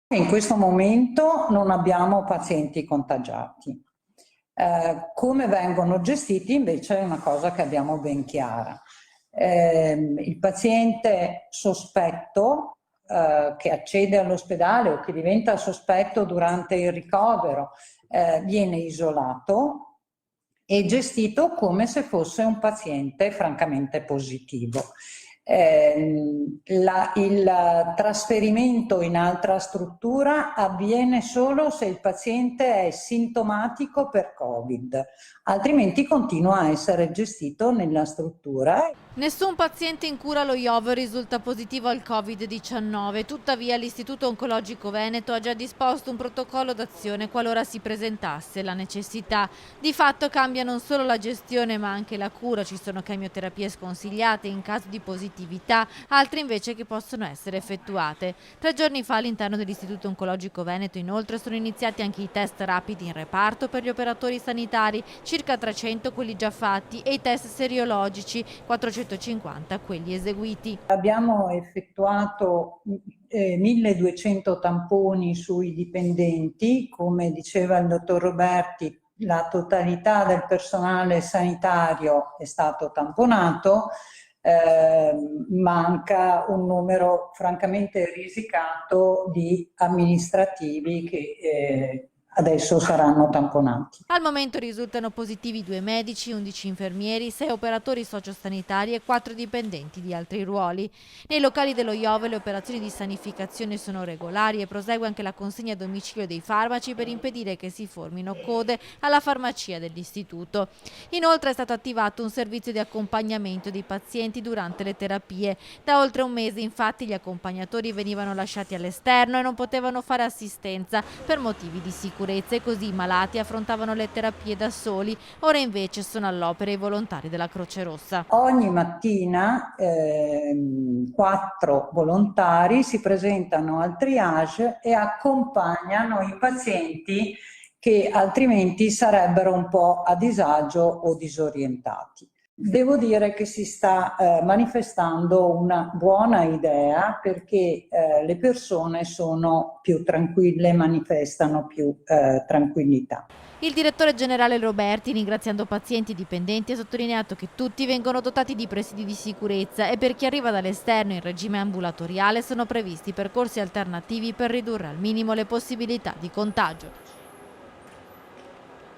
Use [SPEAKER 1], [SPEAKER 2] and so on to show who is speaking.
[SPEAKER 1] In questo momento non abbiamo pazienti contagiati. Come vengono gestiti invece è una cosa che abbiamo ben chiara. Il paziente sospetto che accede all'ospedale o che diventa sospetto durante il ricovero viene isolato e gestito come se fosse un paziente francamente positivo. Il trasferimento in altra struttura avviene solo se il paziente è sintomatico per Covid, altrimenti continua a essere gestito nella struttura.
[SPEAKER 2] Nessun paziente in cura allo IOV risulta positivo al Covid-19, tuttavia l'Istituto Oncologico Veneto ha già disposto un protocollo d'azione qualora si presentasse la necessità. Di fatto cambia non solo la gestione ma anche la cura, ci sono chemioterapie sconsigliate in caso di positività, altre invece che possono essere effettuate. 3 giorni fa all'interno dell'Istituto Oncologico Veneto inoltre sono iniziati anche i test rapidi in reparto per gli operatori sanitari, circa 300 quelli già fatti e i test seriologici, 450 quelli eseguiti.
[SPEAKER 1] Abbiamo effettuato 1200 tamponi sui dipendenti, come diceva il dottor Roberti, la totalità del personale sanitario è stato tamponato, manca un numero francamente risicato di amministrativi che adesso saranno tamponati.
[SPEAKER 2] Al momento risultano positivi 2 medici, 11 infermieri, 6 operatori sociosanitari e 4 dipendenti di altri ruoli. Nei locali dello IOV le operazioni di sanificazione sono regolari e prosegue anche la consegna a domicilio dei farmaci per impedire che si formino code alla farmacia dell'istituto. Inoltre è stato attivato un servizio di accompagnamento dei pazienti durante le terapie. Da oltre un mese infatti gli accompagnatori venivano lasciati all'esterno e non potevano fare assistenza per motivi di sicurezza e così i malati affrontavano le terapie da soli, ora invece sono all'opera i volontari della Croce Rossa.
[SPEAKER 1] Ogni mattina 4 volontari si presentano al triage e accompagnano i pazienti che altrimenti sarebbero un po' a disagio o disorientati. Devo dire che si sta manifestando una buona idea perché le persone sono più tranquille, manifestano più tranquillità.
[SPEAKER 2] Il direttore generale Roberti, ringraziando pazienti e dipendenti, ha sottolineato che tutti vengono dotati di presidi di sicurezza e per chi arriva dall'esterno in regime ambulatoriale sono previsti percorsi alternativi per ridurre al minimo le possibilità di contagio.